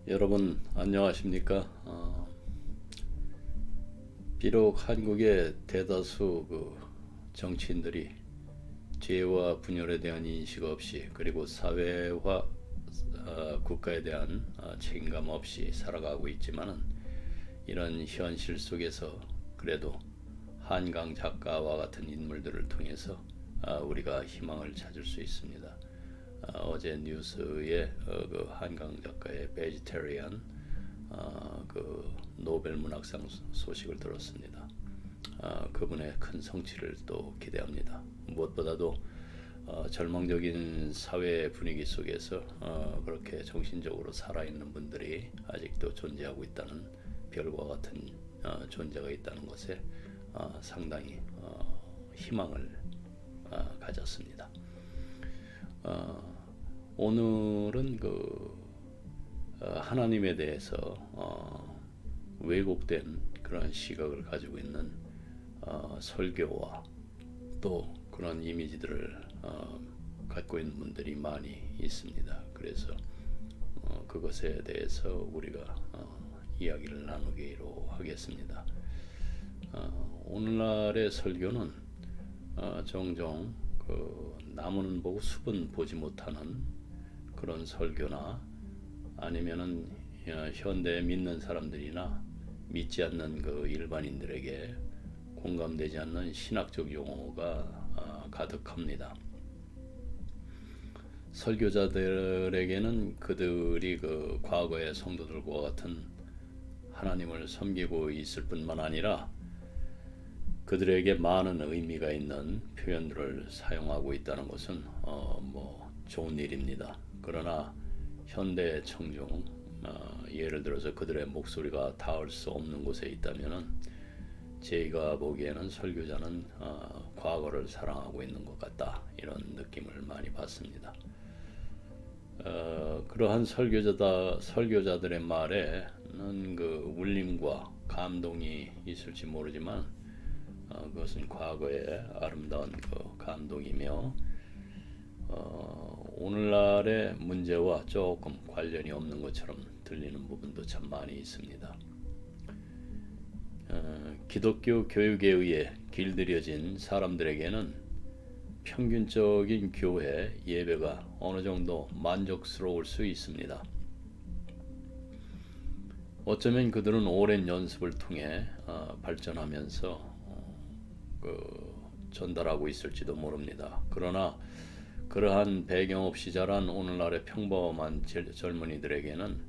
여러분 안녕하십니까? 비록 한국의 대다수 정치인들이 죄와 분열에 대한 인식 없이 그리고 사회와 국가에 대한 책임감 없이 살아가고 있지만은 이런 현실 속에서 그래도 한강 작가와 같은 인물들을 통해서 우리가 희망을 찾을 수 있습니다. 어제 뉴스에 그 한강 작가의 베지테리안 그 노벨 문학상 소식을 들었습니다. 그분의 큰 성취를 또 기대합니다. 무엇보다도 절망적인 사회 분위기 속에서 그렇게 정신적으로 살아있는 분들이 아직도 존재하고 있다는, 별과 같은 존재가 있다는 것에 상당히 희망을 가졌습니다. 오늘은 하나님에 대해서 왜곡된 그런 시각을 가지고 있는 설교와 또 그런 이미지들을 갖고 있는 분들이 많이 있습니다. 그래서 그것에 대해서 우리가 이야기를 나누기로 하겠습니다. 오늘날의 설교는 종종 나무는 보고 숲은 보지 못하는 그런 설교나 아니면은 현대 믿는 사람들이나 믿지 않는 일반인들에게 공감되지 않는 신학적 용어가 가득합니다. 설교자들에게는 그들이 과거의 성도들과 같은 하나님을 섬기고 있을 뿐만 아니라 그들에게 많은 의미가 있는 표현들을 사용하고 있다는 것은 좋은 일입니다. 그러나 현대 청중, 예를 들어서 그들의 목소리가 닿을 수 없는 곳에 있다면은 제가 보기에는 설교자는 과거를 사랑하고 있는 것 같다, 이런 느낌을 많이 받습니다. 그러한 설교자들의 말에는 울림과 감동이 있을지 모르지만 그것은 과거의 아름다운 감동이며 오늘날의 문제와 조금 관련이 없는 것처럼 들리는 부분도 참 많이 있습니다. 기독교 교육에 의해 길들여진 사람들에게는 평균적인 교회 예배가 어느 정도 만족스러울 수 있습니다. 어쩌면 그들은 오랜 연습을 통해 발전하면서 전달하고 있을지도 모릅니다. 그러나 그러한 배경 없이 자란 오늘날의 평범한 젊은이들에게는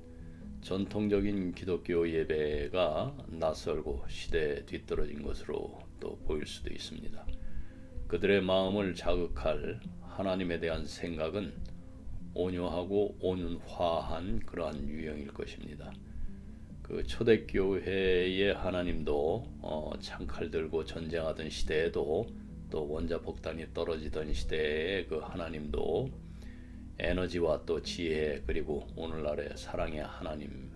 전통적인 기독교 예배가 낯설고 시대에 뒤떨어진 것으로 또 보일 수도 있습니다. 그들의 마음을 자극할 하나님에 대한 생각은 온유하고 온화한 그러한 유형일 것입니다. 초대교회의 하나님도 창칼 들고 전쟁하던 시대에도 또 원자폭탄이 떨어지던 시대의 하나님도 에너지와 또 지혜 그리고 오늘날의 사랑의 하나님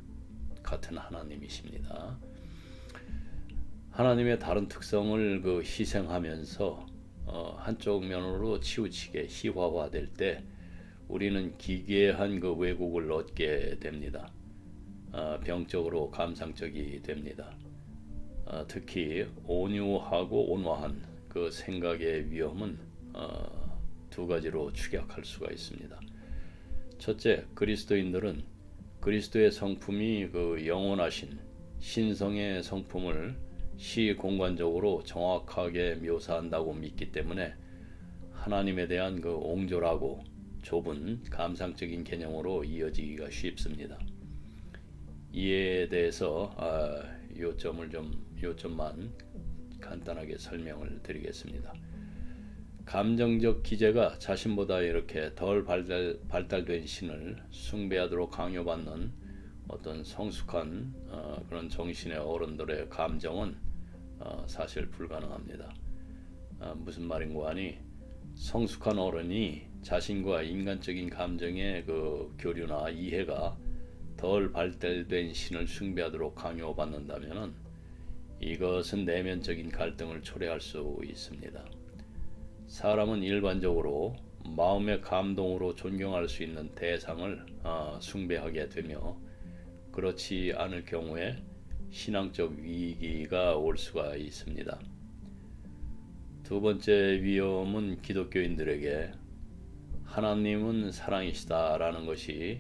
같은 하나님이십니다. 하나님의 다른 특성을 희생하면서 한쪽 면으로 치우치게 희화화될 때 우리는 기괴한 왜곡을 얻게 됩니다. 병적으로 감상적이 됩니다. 특히 온유하고 온화한 생각의 위험은 두 가지로 축약할 수가 있습니다. 첫째, 그리스도인들은 그리스도의 성품이 영원하신 신성의 성품을 시공간적으로 정확하게 묘사한다고 믿기 때문에 하나님에 대한 옹졸하고 좁은 감상적인 개념으로 이어지기가 쉽습니다. 이에 대해서 요점만 간단하게 설명을 드리겠습니다. 감정적 기제가 자신보다 이렇게 덜 발달된 신을 숭배하도록 강요받는 어떤 성숙한 그런 정신의 어른들의 감정은 사실 불가능합니다. 무슨 말인고 하니 성숙한 어른이 자신과 인간적인 감정의 교류나 이해가 덜 발달된 신을 숭배하도록 강요받는다면 이것은 내면적인 갈등을 초래할 수 있습니다. 사람은 일반적으로 마음의 감동으로 존경할 수 있는 대상을 숭배하게 되며 그렇지 않을 경우에 신앙적 위기가 올 수가 있습니다. 두 번째 위험은 기독교인들에게 하나님은 사랑이시다라는 것이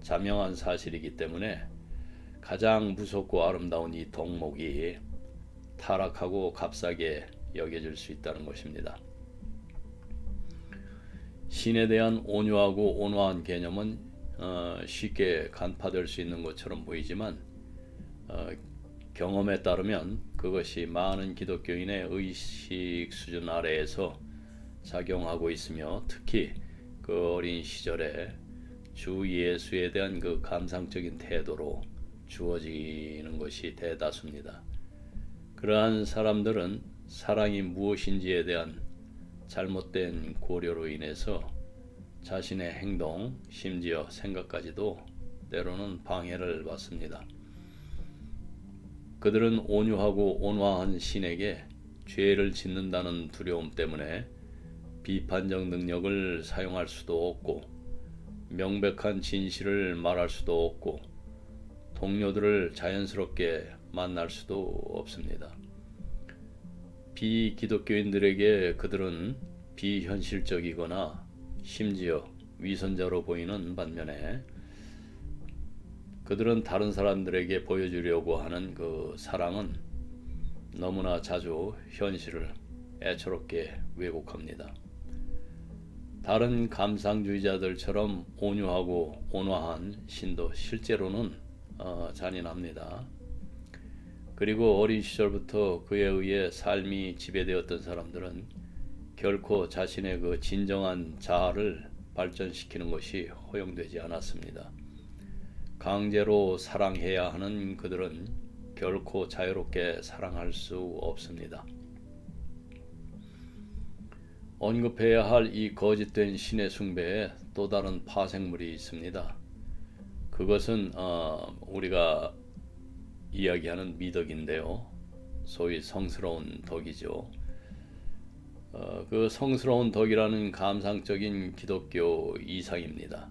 자명한 사실이기 때문에 가장 무섭고 아름다운 이 덕목이 타락하고 값싸게 여겨질 수 있다는 것입니다. 신에 대한 온유하고 온화한 개념은 쉽게 간파될 수 있는 것처럼 보이지만 경험에 따르면 그것이 많은 기독교인의 의식 수준 아래에서 작용하고 있으며 특히 그 어린 시절에 주 예수에 대한 그 감상적인 태도로 주어지는 것이 대다수입니다. 그러한 사람들은 사랑이 무엇인지에 대한 잘못된 고려로 인해서 자신의 행동, 심지어 생각까지도 때로는 방해를 받습니다. 그들은 온유하고 온화한 신에게 죄를 짓는다는 두려움 때문에 비판적 능력을 사용할 수도 없고 명백한 진실을 말할 수도 없고 동료들을 자연스럽게 만날 수도 없습니다. 비기독교인들에게 그들은 비현실적이거나 심지어 위선자로 보이는 반면에 그들은 다른 사람들에게 보여주려고 하는 그 사랑은 너무나 자주 현실을 애처롭게 왜곡합니다. 다른 감상주의자들처럼 온유하고 온화한 신도 실제로는 잔인합니다. 그리고 어린 시절부터 그에 의해 삶이 지배되었던 사람들은 결코 자신의 그 진정한 자아를 발전시키는 것이 허용되지 않았습니다. 강제로 사랑해야 하는 그들은 결코 자유롭게 사랑할 수 없습니다. 언급해야 할 이 거짓된 신의 숭배에 또 다른 파생물이 있습니다. 그것은 우리가 이야기하는 미덕인데요. 소위 성스러운 덕이죠. 그 성스러운 덕이라는 감상적인 기독교 이상입니다.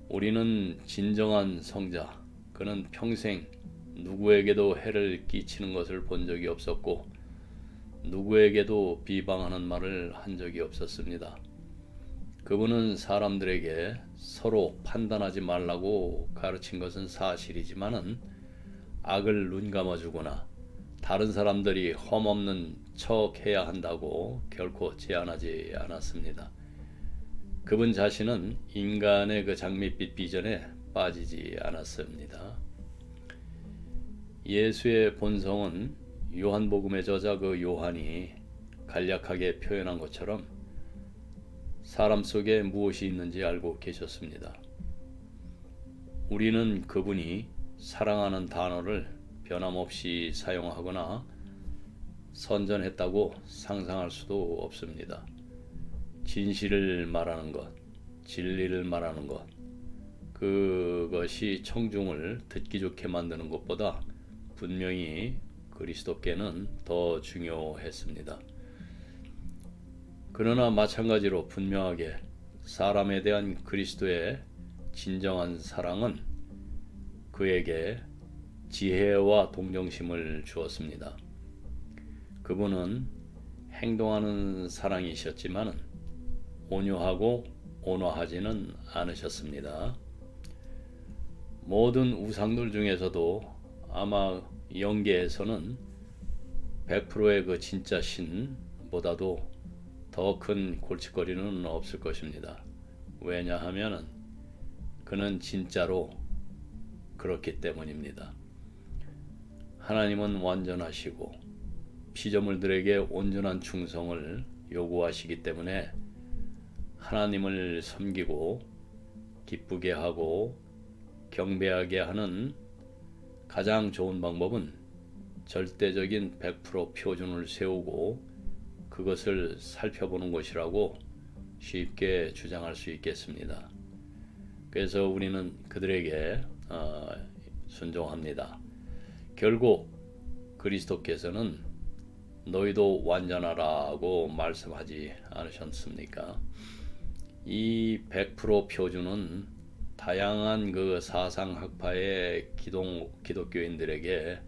우리는 진정한 성자, 그는 평생 누구에게도 해를 끼치는 것을 본 적이 없었고 누구에게도 비방하는 말을 한 적이 없었습니다. 그분은 사람들에게 서로 판단하지 말라고 가르친 것은 사실이지만은 악을 눈감아주거나 다른 사람들이 험없는 척 해야 한다고 결코 제안하지 않았습니다. 그분 자신은 인간의 그 장밋빛 비전에 빠지지 않았습니다. 예수의 본성은 요한복음의 저자 그 요한이 간략하게 표현한 것처럼 사람 속에 무엇이 있는지 알고 계셨습니다. 우리는 그분이 사랑하는 단어를 변함없이 사용하거나 선전했다고 상상할 수도 없습니다. 진실을 말하는 것, 진리를 말하는 것, 그것이 청중을 듣기 좋게 만드는 것보다 분명히 그리스도께는 더 중요했습니다. 그러나 마찬가지로 분명하게 사람에 대한 그리스도의 진정한 사랑은 그에게 지혜와 동정심을 주었습니다. 그분은 행동하는 사랑이셨지만 온유하고 온화하지는 않으셨습니다. 모든 우상들 중에서도 아마 영계에서는 100%의 그 진짜 신보다도 더 큰 골칫거리는 없을 것입니다. 왜냐하면 그는 진짜로 그렇기 때문입니다. 하나님은 완전하시고 피조물들에게 온전한 충성을 요구하시기 때문에 하나님을 섬기고 기쁘게 하고 경배하게 하는 가장 좋은 방법은 절대적인 100% 표준을 세우고 그것을 살펴보는 것이라고 쉽게 주장할 수 있겠습니다. 그래서 우리는 그들에게 순종합니다. 결국 그리스도께서는 너희도 완전하라고 말씀하지 않으셨습니까? 이 100% 표준은 다양한 그 사상 학파의 기독교인들에게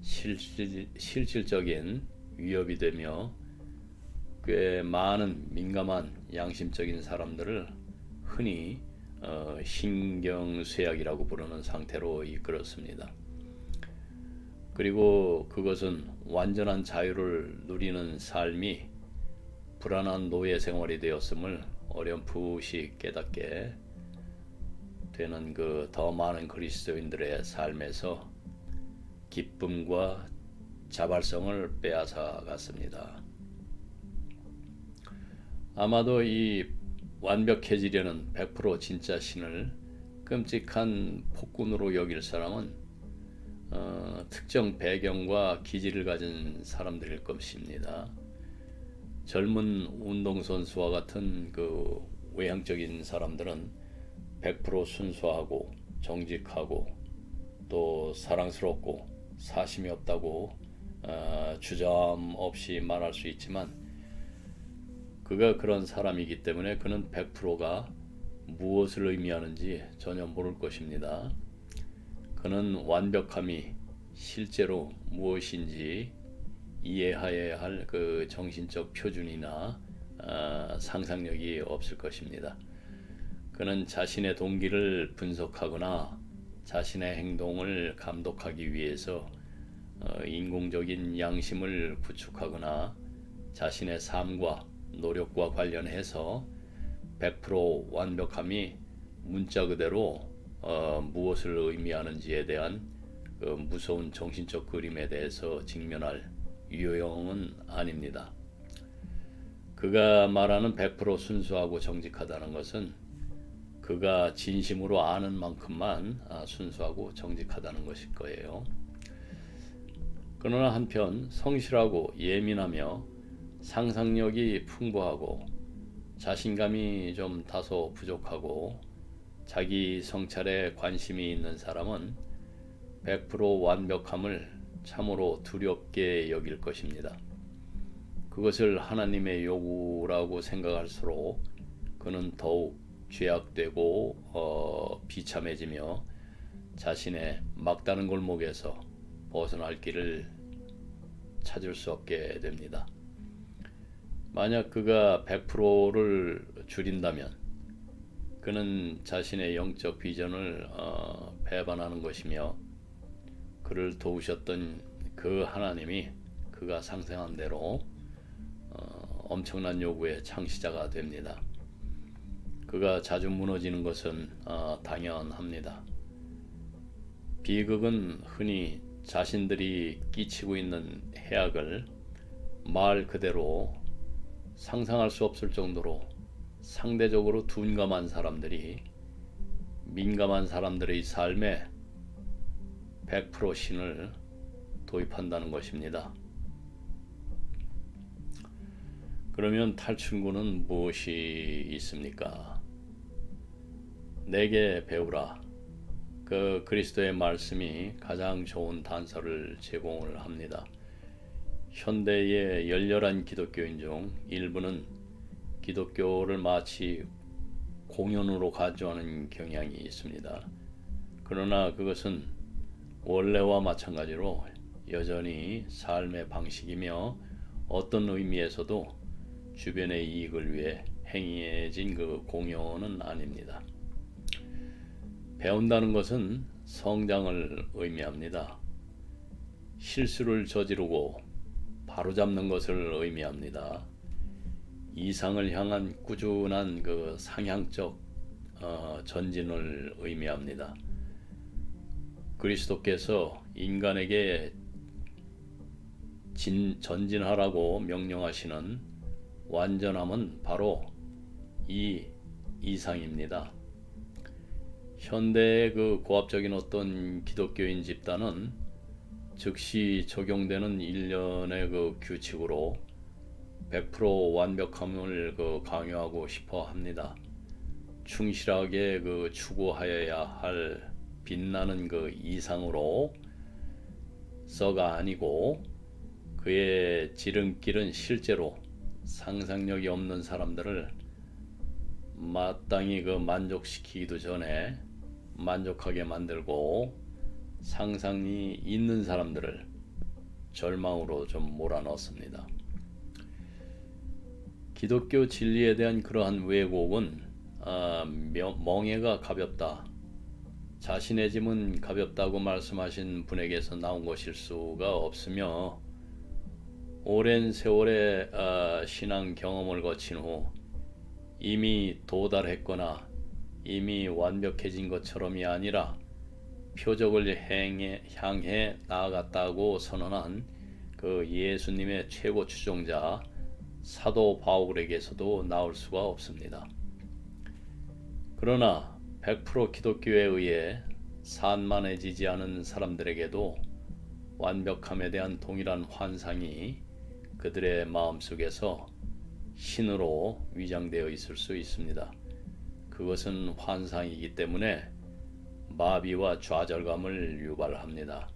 실질적인 위협이 되며 꽤 많은 민감한 양심적인 사람들을 흔히 신경쇠약이라고 부르는 상태로 이끌었습니다. 그리고 그것은 완전한 자유를 누리는 삶이 불안한 노예 생활이 되었음을 어렴풋이 깨닫게 되는 그 더 많은 그리스도인들의 삶에서 기쁨과 자발성을 빼앗아 갔습니다. 아마도 이 완벽해지려는 100% 진짜 신을 끔찍한 폭군으로 여길 사람은 특정 배경과 기질을 가진 사람들일 것입니다. 젊은 운동선수와 같은 그 외향적인 사람들은 100% 순수하고 정직하고 또 사랑스럽고 사심이 없다고 주저함 없이 말할 수 있지만 그가 그런 사람이기 때문에 그는 100%가 무엇을 의미하는지 전혀 모를 것입니다. 그는 완벽함이 실제로 무엇인지 이해해야 할 그 정신적 표준이나 상상력이 없을 것입니다. 그는 자신의 동기를 분석하거나 자신의 행동을 감독하기 위해서 인공적인 양심을 구축하거나 자신의 삶과 노력과 관련해서 100% 완벽함이 문자 그대로 무엇을 의미하는지에 대한 그 무서운 정신적 그림에 대해서 직면할 유형은 아닙니다. 그가 말하는 100% 순수하고 정직하다는 것은 그가 진심으로 아는 만큼만 순수하고 정직하다는 것일 거예요. 그러나 한편 성실하고 예민하며 상상력이 풍부하고 자신감이 좀 다소 부족하고 자기 성찰에 관심이 있는 사람은 100% 완벽함을 참으로 두렵게 여길 것입니다. 그것을 하나님의 요구라고 생각할수록 그는 더욱 죄악되고 비참해지며 자신의 막다른 골목에서 벗어날 길을 찾을 수 없게 됩니다. 만약 그가 100%를 줄인다면 그는 자신의 영적 비전을 배반하는 것이며 그를 도우셨던 그 하나님이 그가 상상한 대로 엄청난 요구의 창시자가 됩니다. 그가 자주 무너지는 것은 당연합니다. 비극은 흔히 자신들이 끼치고 있는 해악을 말 그대로 상상할 수 없을 정도로 상대적으로 둔감한 사람들이 민감한 사람들의 삶에 100% 신을 도입한다는 것입니다. 그러면 탈출구는 무엇이 있습니까? 내게 배우라. 그 그리스도의 말씀이 가장 좋은 단서를 제공을 합니다. 현대의 열렬한 기독교인 중 일부는 기독교를 마치 공연으로 가져가는 경향이 있습니다. 그러나 그것은 원래와 마찬가지로 여전히 삶의 방식이며 어떤 의미에서도 주변의 이익을 위해 행해진 그 공연은 아닙니다. 배운다는 것은 성장을 의미합니다. 실수를 저지르고 바로잡는 것을 의미합니다. 이상을 향한 꾸준한 그 상향적 전진을 의미합니다. 그리스도께서 인간에게 전진하라고 명령하시는 완전함은 바로 이 이상입니다. 현대의 그 고압적인 어떤 기독교인 집단은 즉시 적용되는 일련의 그 규칙으로 100% 완벽함을 그 강요하고 싶어 합니다. 충실하게 그 추구하여야 할 빛나는 그 이상으로 서가 아니고 그의 지름길은 실제로 상상력이 없는 사람들을 마땅히 그 만족시키기도 전에 만족하게 만들고 상상이 있는 사람들을 절망으로 좀 몰아넣습니다. 기독교 진리에 대한 그러한 왜곡은 멍에가 가볍다, 자신의 짐은 가볍다고 말씀하신 분에게서 나온 것일 수가 없으며, 오랜 세월의 신앙 경험을 거친 후 이미 도달했거나 이미 완벽해진 것처럼이 아니라 표적을 향해 나아갔다고 선언한 그 예수님의 최고 추종자 사도 바울에게서도 나올 수가 없습니다. 그러나 100% 기독교에 의해 산만해지지 않은 사람들에게도 완벽함에 대한 동일한 환상이 그들의 마음속에서 신으로 위장되어 있을 수 있습니다. 그것은 환상이기 때문에 마비와 좌절감을 유발합니다.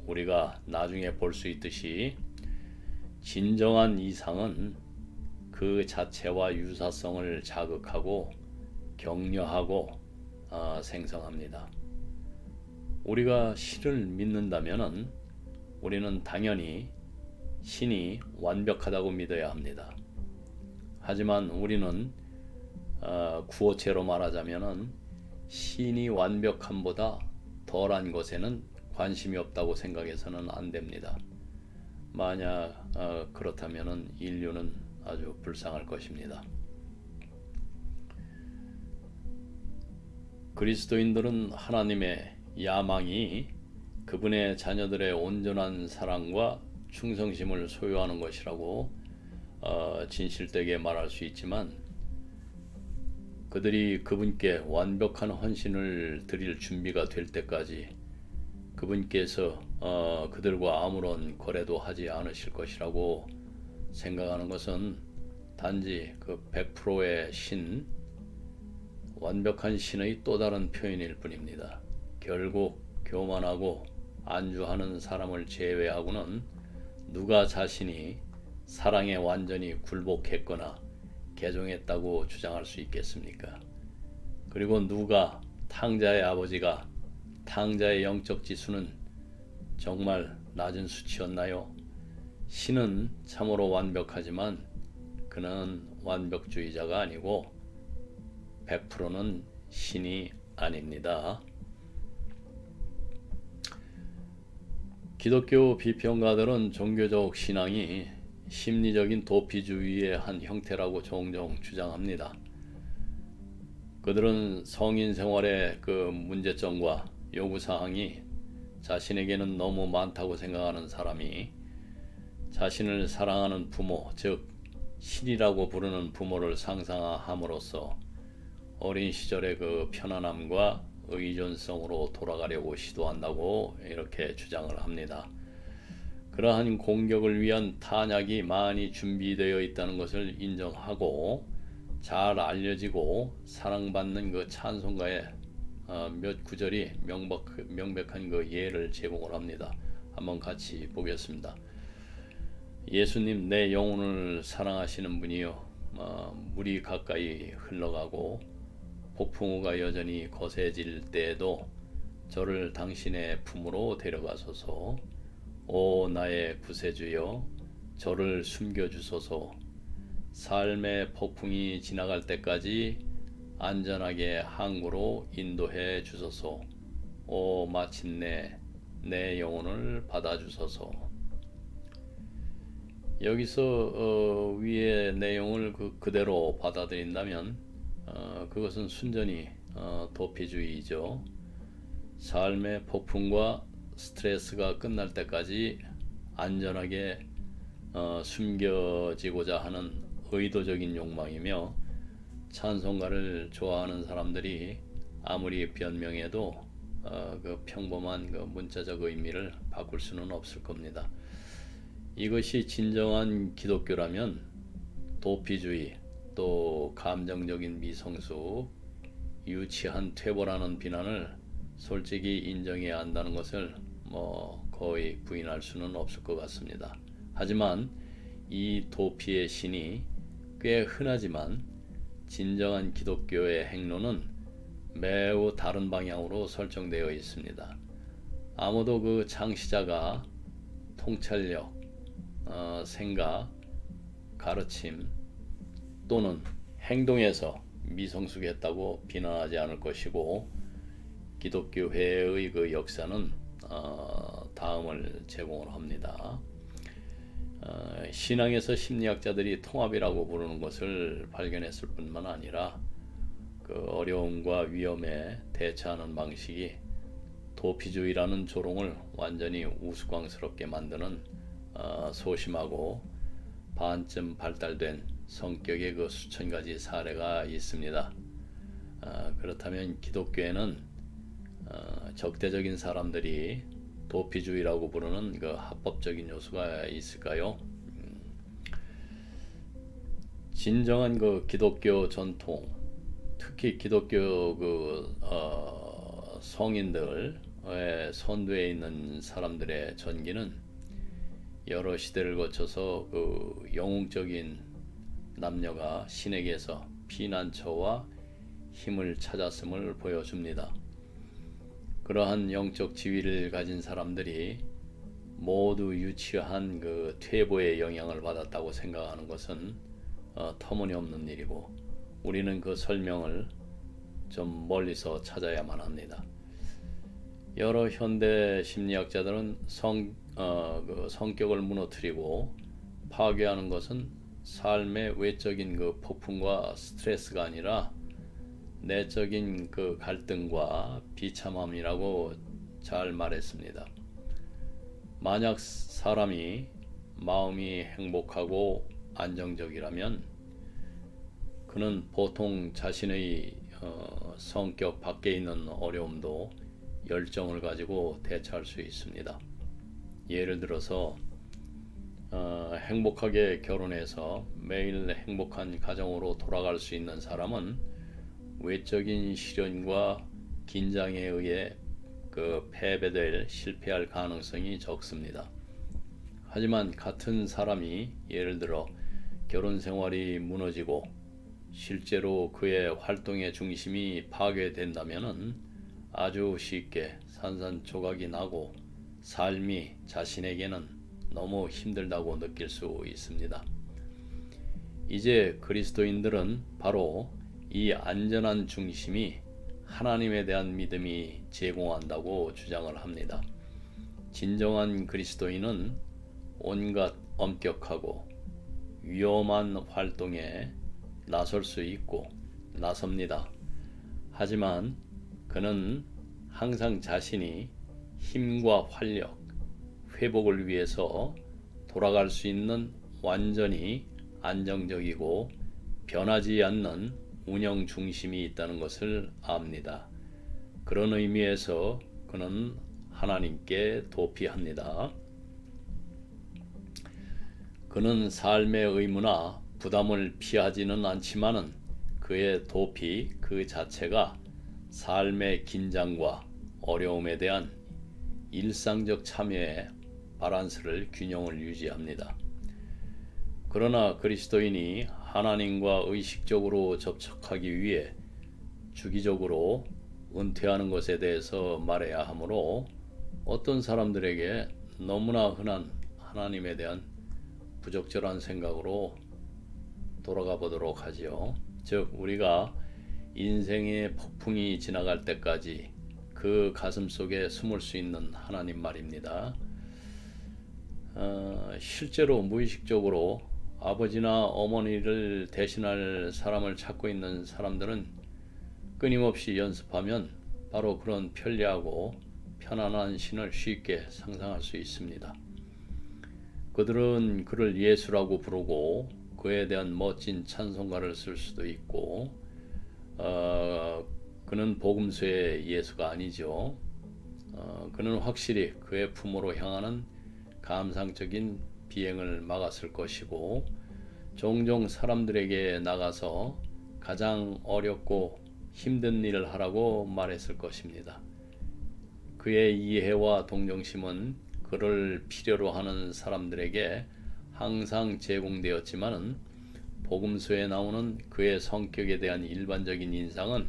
우리가 나중에 볼 수 있듯이 진정한 이상은 그 자체와 유사성을 자극하고 격려하고 생성합니다. 우리가 신을 믿는다면 우리는 당연히 신이 완벽하다고 믿어야 합니다. 하지만 우리는 구어체로 말하자면 신이 완벽함보다 덜한 것에는 관심이 없다고 생각해서는 안 됩니다. 만약 그렇다면 인류는 아주 불쌍할 것입니다. 그리스도인들은 하나님의 야망이 그분의 자녀들의 온전한 사랑과 충성심을 소유하는 것이라고 진실되게 말할 수 있지만, 그들이 그분께 완벽한 헌신을 드릴 준비가 될 때까지 그분께서 그들과 아무런 거래도 하지 않으실 것이라고 생각하는 것은 단지 그 100%의 신, 완벽한 신의 또 다른 표현일 뿐입니다. 결국 교만하고 안주하는 사람을 제외하고는 누가 자신이 사랑에 완전히 굴복했거나 개종했다고 주장할 수 있겠습니까? 그리고 누가 탕자의 아버지가 탕자의 영적 지수는 정말 낮은 수치였나요? 신은 참으로 완벽하지만 그는 완벽주의자가 아니고 100%는 신이 아닙니다. 기독교 비평가들은 종교적 신앙이 심리적인 도피주의의 한 형태라고 종종 주장합니다. 그들은 성인 생활의 그 문제점과 요구사항이 자신에게는 너무 많다고 생각하는 사람이 자신을 사랑하는 부모, 즉 신이라고 부르는 부모를 상상함으로써 어린 시절의 그 편안함과 의존성으로 돌아가려고 시도한다고 이렇게 주장을 합니다. 그러한 공격을 위한 탄약이 많이 준비되어 있다는 것을 인정하고 잘 알려지고 사랑받는 그 찬송가의 몇 구절이 명백한 그 예를 제공을 합니다. 한번 같이 보겠습니다. 예수님, 내 영혼을 사랑하시는 분이요, 물이 가까이 흘러가고 폭풍우가 여전히 거세질 때에도 저를 당신의 품으로 데려가소서. 오 나의 구세주여, 저를 숨겨주소서. 삶의 폭풍이 지나갈 때까지 안전하게 항구로 인도해 주소서. 오 마침내 내 영혼을 받아주소서. 여기서 위의 내용을 그대로 받아들인다면 그것은 순전히 도피주의이죠. 삶의 폭풍과 스트레스가 끝날 때까지 안전하게 숨겨지고자 하는 의도적인 욕망이며, 찬송가를 좋아하는 사람들이 아무리 변명해도 그 평범한 그 문자적 의미를 바꿀 수는 없을 겁니다. 이것이 진정한 기독교라면 도피주의, 또 감정적인 미성숙, 유치한 퇴보라는 비난을 솔직히 인정해야 한다는 것을 거의 부인할 수는 없을 것 같습니다. 하지만 이 도피의 신이 꽤 흔하지만 진정한 기독교의 행로는 매우 다른 방향으로 설정되어 있습니다. 아무도 그 창시자가 통찰력, 생각, 가르침 또는 행동에서 미성숙했다고 비난하지 않을 것이고, 기독교회의 그 역사는 다음을 제공을 합니다. 신앙에서 심리학자들이 통합이라고 부르는 것을 발견했을 뿐만 아니라 그 어려움과 위험에 대처하는 방식이 도피주의라는 조롱을 완전히 우스꽝스럽게 만드는 소심하고 반쯤 발달된 성격의 그 수천 가지 사례가 있습니다. 그렇다면 기독교에는 적대적인 사람들이 도피주의라고 부르는 그 합법적인 요소가 있을까요? 진정한 그 기독교 전통, 특히 기독교 성인들의 선두에 있는 사람들의 전기는 여러 시대를 거쳐서 그 영웅적인 남녀가 신에게서 피난처와 힘을 찾았음을 보여줍니다. 그러한 영적 지위를 가진 사람들이 모두 유치한 그 퇴보의 영향을 받았다고 생각하는 것은 터무니없는 일이고, 우리는 그 설명을 좀 멀리서 찾아야만 합니다. 여러 현대 심리학자들은 성격을 무너뜨리고 파괴하는 것은 삶의 외적인 그 폭풍과 스트레스가 아니라 내적인 그 갈등과 비참함이라고 잘 말했습니다. 만약 사람이 마음이 행복하고 안정적이라면 그는 보통 자신의 성격 밖에 있는 어려움도 열정을 가지고 대처할 수 있습니다. 예를 들어서 행복하게 결혼해서 매일 행복한 가정으로 돌아갈 수 있는 사람은 외적인 시련과 긴장에 의해 그 실패할 가능성이 적습니다. 하지만 같은 사람이 예를 들어 결혼 생활이 무너지고 실제로 그의 활동의 중심이 파괴된다면은 아주 쉽게 산산조각이 나고 삶이 자신에게는 너무 힘들다고 느낄 수 있습니다. 이제 그리스도인들은 바로 이 안전한 중심이 하나님에 대한 믿음이 제공한다고 주장을 합니다. 진정한 그리스도인은 온갖 엄격하고 위험한 활동에 나설 수 있고 나섭니다. 하지만 그는 항상 자신이 힘과 활력, 회복을 위해서 돌아갈 수 있는 완전히 안정적이고 변하지 않는 운영 중심이 있다는 것을 압니다. 그런 의미에서 그는 하나님께 도피합니다. 그는 삶의 의무나 부담을 피하지는 않지만은 그의 도피 그 자체가 삶의 긴장과 어려움에 대한 일상적 참여의 밸런스를 균형을 유지합니다. 그러나 그리스도인이 하나님과 의식적으로 접촉하기 위해 주기적으로 은퇴하는 것에 대해서 말해야 하므로 어떤 사람들에게 너무나 흔한 하나님에 대한 부적절한 생각으로 돌아가 보도록 하지요. 즉 우리가 인생의 폭풍이 지나갈 때까지 그 가슴 속에 숨을 수 있는 하나님 말입니다. 실제로 무의식적으로 아버지나 어머니를 대신할 사람을 찾고 있는 사람들은 끊임없이 연습하면 바로 그런 편리하고 편안한 신을 쉽게 상상할 수 있습니다. 그들은 그를 예수라고 부르고 그에 대한 멋진 찬송가를 쓸 수도 있고, 그는 복음서의 예수가 아니죠. 그는 확실히 그의 품으로 향하는 감상적인 비행을 막았을 것이고, 종종 사람들에게 나가서 가장 어렵고 힘든 일을 하라고 말했을 것입니다. 그의 이해와 동정심은 그를 필요로 하는 사람들에게 항상 제공되었지만은 복음서에 나오는 그의 성격에 대한 일반적인 인상은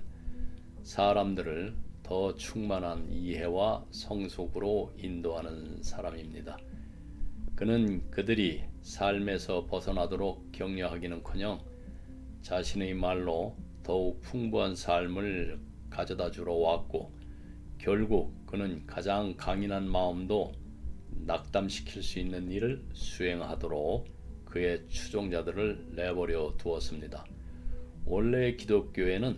사람들을 더 충만한 이해와 성숙으로 인도하는 사람입니다. 그는 그들이 삶에서 벗어나도록 격려하기는커녕 자신의 말로 더욱 풍부한 삶을 가져다 주러 왔고, 결국 그는 가장 강인한 마음도 낙담시킬 수 있는 일을 수행하도록 그의 추종자들을 내버려 두었습니다. 원래 기독교에는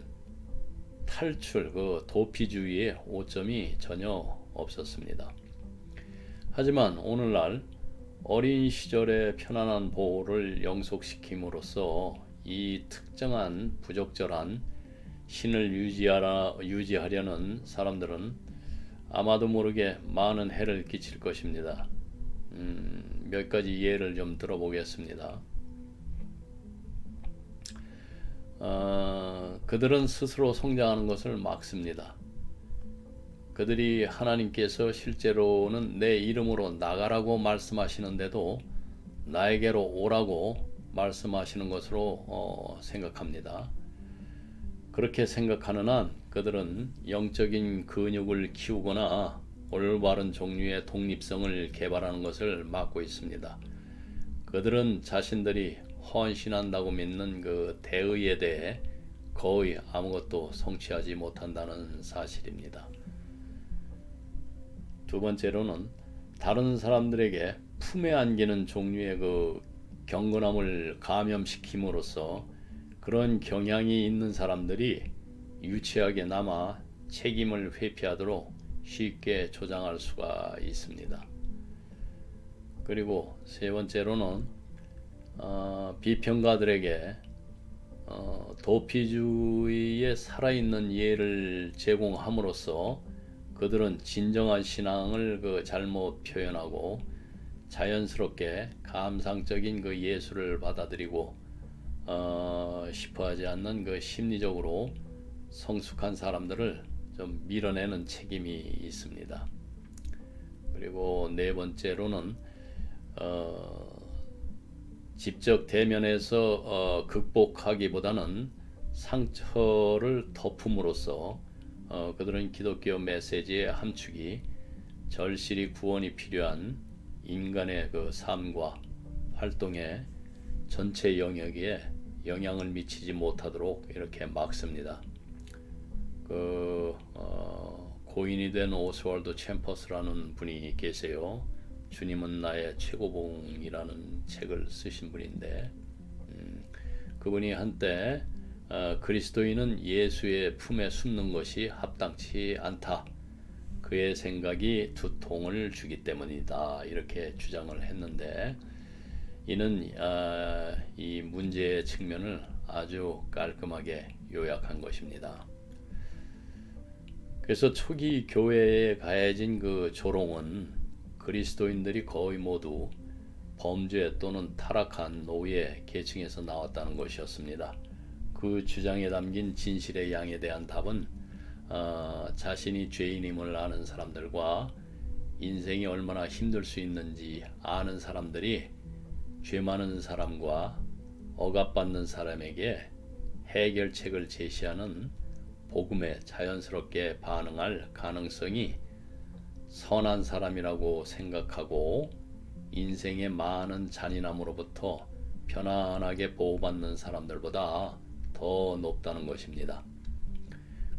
탈출, 도피주의의 오점이 전혀 없었습니다. 하지만 오늘날 어린 시절의 편안한 보호를 영속시킴으로써 이 특정한 부적절한 신을 유지하려는 사람들은 아마도 모르게 많은 해를 끼칠 것입니다. 몇 가지 예를 좀 들어보겠습니다. 그들은 스스로 성장하는 것을 막습니다. 그들이 하나님께서 실제로는 내 이름으로 나가라고 말씀하시는데도 나에게로 오라고 말씀하시는 것으로 생각합니다. 그렇게 생각하는 한 그들은 영적인 근육을 키우거나 올바른 종류의 독립성을 개발하는 것을 막고 있습니다. 그들은 자신들이 헌신한다고 믿는 그 대의에 대해 거의 아무것도 성취하지 못한다는 사실입니다. 두 번째로는 다른 사람들에게 품에 안기는 종류의 그 경건함을 감염시킴으로써 그런 경향이 있는 사람들이 유치하게 남아 책임을 회피하도록 쉽게 조장할 수가 있습니다. 그리고 세 번째로는 비평가들에게 도피주의의 살아있는 예를 제공함으로써 그들은 진정한 신앙을 잘못 표현하고 자연스럽게 감상적인 그 예술을 받아들이고 싶어하지 않는 그 심리적으로 성숙한 사람들을 좀 밀어내는 책임이 있습니다. 그리고 네 번째로는 직접 대면해서 극복하기보다는 상처를 덮음으로써 그들은 기독교 메시지의 함축이 절실히 구원이 필요한 인간의 그 삶과 활동의 전체 영역에 영향을 미치지 못하도록 이렇게 막습니다. 고인이 된 오스월드 챔퍼스라는 분이 계세요. 주님은 나의 최고봉이라는 책을 쓰신 분인데, 그분이 한때 그리스도인은 예수의 품에 숨는 것이 합당치 않다. 그의 생각이 두통을 주기 때문이다. 이렇게 주장을 했는데, 이는 이 문제의 측면을 아주 깔끔하게 요약한 것입니다. 그래서 초기 교회에 가해진 그 조롱은 그리스도인들이 거의 모두 범죄 또는 타락한 노예 계층에서 나왔다는 것이었습니다. 그 주장에 담긴 진실의 양에 대한 답은 자신이 죄인임을 아는 사람들과 인생이 얼마나 힘들 수 있는지 아는 사람들이 죄 많은 사람과 억압받는 사람에게 해결책을 제시하는 복음에 자연스럽게 반응할 가능성이 선한 사람이라고 생각하고 인생의 많은 잔인함으로부터 편안하게 보호받는 사람들보다 더 높다는 것입니다.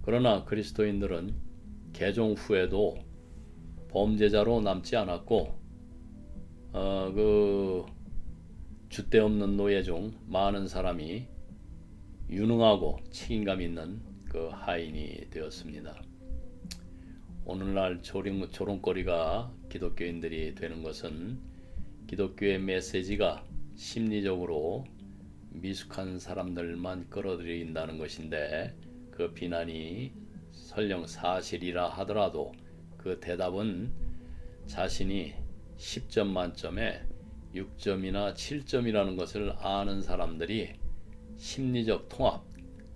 그러나 그리스도인들은 개종 후에도 범죄자로 남지 않았고 줏대 없는 노예 중 많은 사람이 유능하고 책임감 있는 그 하인이 되었습니다. 오늘날 조롱거리가 기독교인들이 되는 것은 기독교의 메시지가 심리적으로 미숙한 사람들만 끌어들인다는 것인데, 그 비난이 설령 사실이라 하더라도 그 대답은 자신이 10점 만점에 6점이나 7점이라는 것을 아는 사람들이 심리적 통합,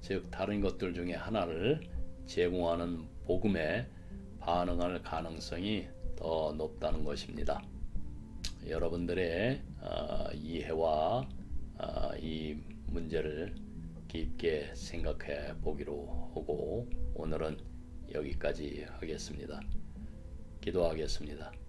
즉 다른 것들 중에 하나를 제공하는 복음에 반응할 가능성이 더 높다는 것입니다. 여러분들의 이해와 이 문제를 깊게 생각해 보기로 하고 오늘은 여기까지 하겠습니다. 기도하겠습니다.